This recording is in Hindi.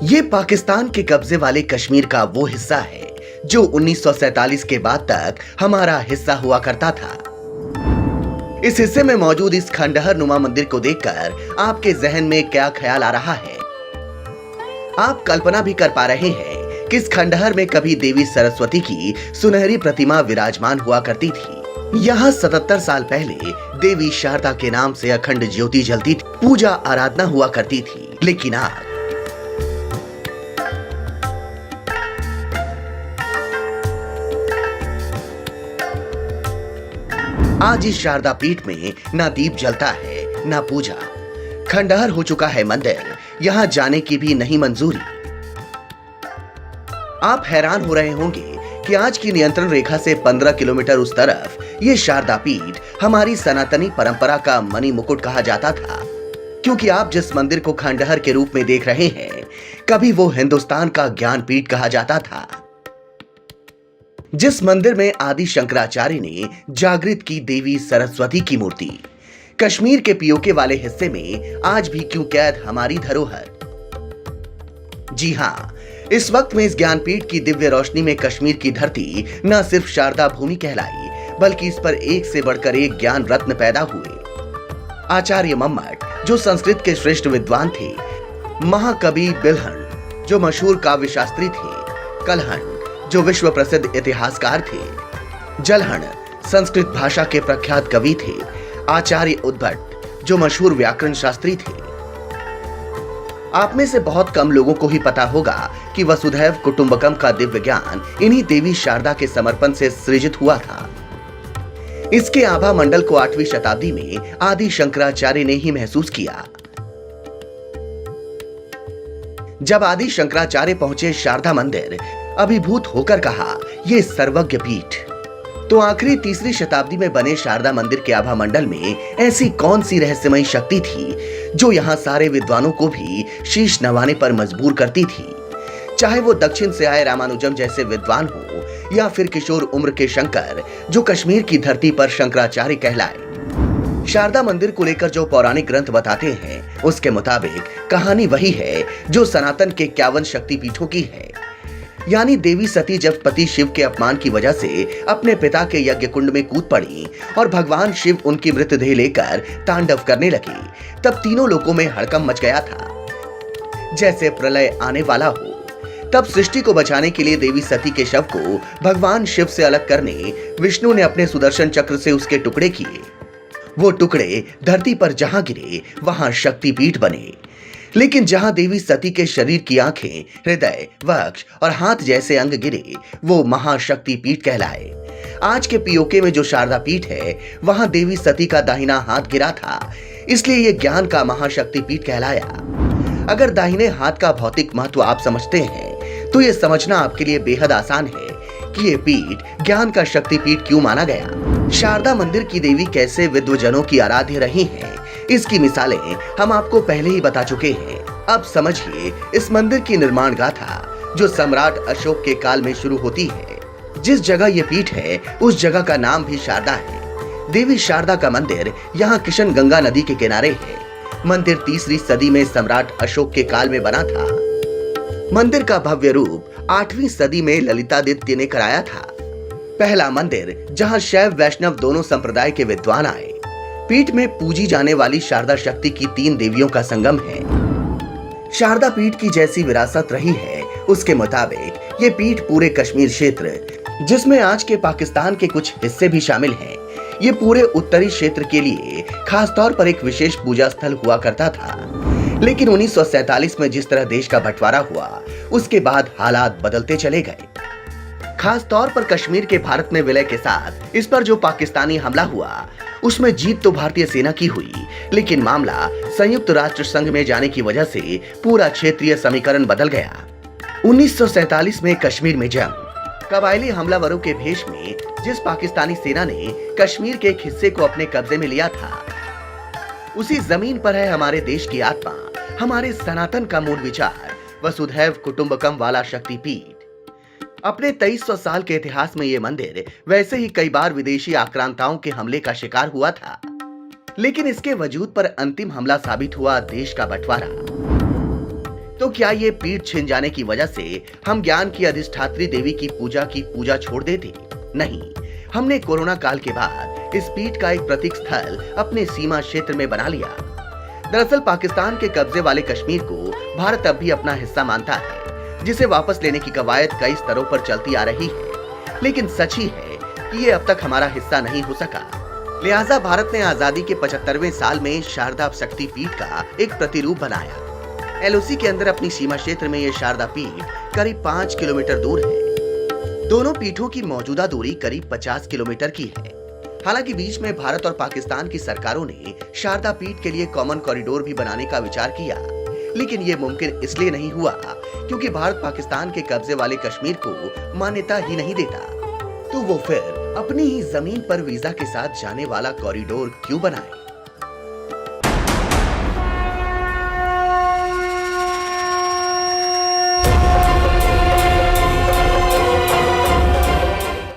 ये पाकिस्तान के कब्जे वाले कश्मीर का वो हिस्सा है जो 1947 के बाद तक हमारा हिस्सा हुआ करता था। इस हिस्से में मौजूद इस खंडहर नुमा मंदिर को देखकर आपके जहन में क्या ख्याल आ रहा है? आप कल्पना भी कर पा रहे हैं कि इस खंडहर में कभी देवी सरस्वती की सुनहरी प्रतिमा विराजमान हुआ करती थी। यहाँ 77 साल पहले देवी शारदा के नाम से अखंड ज्योति जलती थी, पूजा आराधना हुआ करती थी। लेकिन आज इस शारदा पीठ में ना दीप जलता है ना पूजा। खंडहर हो चुका है मंदिर, यहाँ जाने की भी नहीं मंजूरी। आप हैरान हो रहे होंगे कि आज की नियंत्रण रेखा से 15 किलोमीटर उस तरफ ये शारदा पीठ हमारी सनातनी परंपरा का मणि मुकुट कहा जाता था, क्योंकि आप जिस मंदिर को खंडहर के रूप में देख रहे हैं, कभी वो हिंदुस्तान का ज्ञान पीठ कहा जाता था। जिस मंदिर में आदि शंकराचार्य ने जागृत की देवी सरस्वती की मूर्ति, कश्मीर के पीओके वाले हिस्से में आज भी क्यों कैद हमारी धरोहर। जी हाँ, इस वक्त में इस ज्ञानपीठ की दिव्य रोशनी में कश्मीर की धरती न सिर्फ शारदा भूमि कहलाई, बल्कि इस पर एक से बढ़कर एक ज्ञान रत्न पैदा हुए। आचार्य मम्मट जो संस्कृत के श्रेष्ठ विद्वान थे, महाकवि बिल्हण जो मशहूर काव्य शास्त्री थे, कलहण जो विश्व प्रसिद्ध इतिहासकार थे, जलहण संस्कृत भाषा के प्रख्यात कवि थे, आचार्य उद्भट जो मशहूर व्याकरण शास्त्री थे। आप में से बहुत कम लोगों को ही पता होगा कि वसुधैव कुटुंबकम का दिव्य ज्ञान इन्हीं देवी शारदा के समर्पण से सृजित हुआ था। इसके आभा मंडल को 8वीं शताब्दी में आदि शंकराचार्य ने ही महसूस किया। जब आदि शंकराचार्य पहुंचे शारदा मंदिर, अभिभूत होकर कहा, ये सर्वज्ञ पीठ। तो आखिरी 3री शताब्दी में बने शारदा मंदिर के आभा मंडल में ऐसी कौन सी रहस्यमयी शक्ति थी जो यहाँ सारे विद्वानों को भी शीश नवाने पर मजबूर करती थी। चाहे वो दक्षिण से आए रामानुजम जैसे विद्वान हो, या फिर किशोर उम्र के शंकर जो कश्मीर की धरती पर शंकराचार्य कहलाए। शारदा मंदिर को लेकर जो पौराणिक ग्रंथ बताते हैं, उसके मुताबिक कहानी वही है जो सनातन के 51 शक्तिपीठों की है। यानी देवी सती जब पति शिव के अपमान की वजह से अपने पिता के यज्ञ कुंड में कूद पड़ी और भगवान शिव उनकी मृतदेह लेकर तांडव करने लगे, तब तीनों लोकों में हड़कंप मच गया था, जैसे प्रलय आने वाला हो। तब सृष्टि को बचाने के लिए देवी सती के शव को भगवान शिव से अलग करने विष्णु ने अपने सुदर्शन चक्र से उसके टुकड़े किए। वो टुकड़े धरती पर जहां गिरे वहां शक्तिपीठ बने। लेकिन जहां देवी सती के शरीर की आंखें, हृदय, वक्ष और हाथ जैसे अंग गिरे, वो महाशक्ति पीठ कहलाए। आज के पीओके में जो शारदा पीठ है, वहां देवी सती का दाहिना हाथ गिरा था, इसलिए ये ज्ञान का महाशक्ति पीठ कहलाया। अगर दाहिने हाथ का भौतिक महत्व आप समझते हैं, तो ये समझना आपके लिए बेहद आसान है कि ये पीठ ज्ञान का शक्ति पीठ क्यों माना गया। शारदा मंदिर की देवी कैसे विद्वजनों की आराध्य रही हैं, इसकी मिसालें हम आपको पहले ही बता चुके हैं। अब समझिए इस मंदिर की निर्माण गाथा जो सम्राट अशोक के काल में शुरू होती है। जिस जगह ये पीठ है, उस जगह का नाम भी शारदा है। देवी शारदा का मंदिर यहाँ किशन गंगा नदी के किनारे है। मंदिर 3री सदी में सम्राट अशोक के काल में बना था। मंदिर का भव्य रूप 8वीं सदी में ललितादित्य ने कराया था। पहला मंदिर जहाँ शैव वैष्णव दोनों संप्रदाय के विद्वान आए। पीठ में पूजी जाने वाली शारदा शक्ति की 3 देवियों का संगम है। शारदा पीठ की जैसी विरासत रही है, उसके मुताबिक ये पीठ पूरे कश्मीर क्षेत्र, जिसमें आज के पाकिस्तान के कुछ हिस्से भी शामिल हैं, ये पूरे उत्तरी क्षेत्र के लिए खास तौर पर एक विशेष पूजा स्थल हुआ करता था। लेकिन 1947 में जिस तरह देश का बंटवारा हुआ, उसके बाद हालात बदलते चले गए। खास तौर पर कश्मीर के भारत में विलय के साथ इस पर जो पाकिस्तानी हमला हुआ, उसमें जीत तो भारतीय सेना की हुई, लेकिन मामला संयुक्त राष्ट्र संघ में जाने की वजह से पूरा क्षेत्रीय समीकरण बदल गया। 1947 में कश्मीर में जंग, कबायली हमलावरों के भेष में जिस पाकिस्तानी सेना ने कश्मीर के एक हिस्से को अपने कब्जे में लिया था, उसी जमीन पर है हमारे देश की आत्मा, हमारे सनातन का मूल विचार, वसुधैव कुटुंबकम वाला शक्तिपीठ। अपने 2300 साल के इतिहास में ये मंदिर वैसे ही कई बार विदेशी आक्रांताओं के हमले का शिकार हुआ था, लेकिन इसके वजूद पर अंतिम हमला साबित हुआ देश का बंटवारा। तो क्या ये पीठ छिन जाने की वजह से हम ज्ञान की अधिष्ठात्री देवी की पूजा छोड़ देते? नहीं, हमने कोरोना काल के बाद इस पीठ का एक प्रतीक स्थल अपने सीमा क्षेत्र में बना लिया। दरअसल पाकिस्तान के कब्जे वाले कश्मीर को भारत अब भी अपना हिस्सा मानता है, जिसे वापस लेने की कवायद कई स्तरों पर चलती आ रही है। लेकिन सच ही है कि ये अब तक हमारा हिस्सा नहीं हो सका। लिहाजा भारत ने आजादी के 75वें साल में शारदा शक्ति पीठ का एक प्रतिरूप बनाया। एलओसी के अंदर अपनी सीमा क्षेत्र में ये शारदा पीठ करीब 5 किलोमीटर दूर है। दोनों पीठों की मौजूदा दूरी करीब 50 किलोमीटर की है। हालांकि बीच में भारत और पाकिस्तान की सरकारों ने शारदा पीठ के लिए कॉमन कॉरिडोर भी बनाने का विचार किया, लेकिन ये मुमकिन इसलिए नहीं हुआ क्योंकि भारत पाकिस्तान के कब्जे वाले कश्मीर को मान्यता ही नहीं देता। तो वो फिर अपनी ही जमीन पर वीजा के साथ जाने वाला कॉरिडोर क्यों बनाए?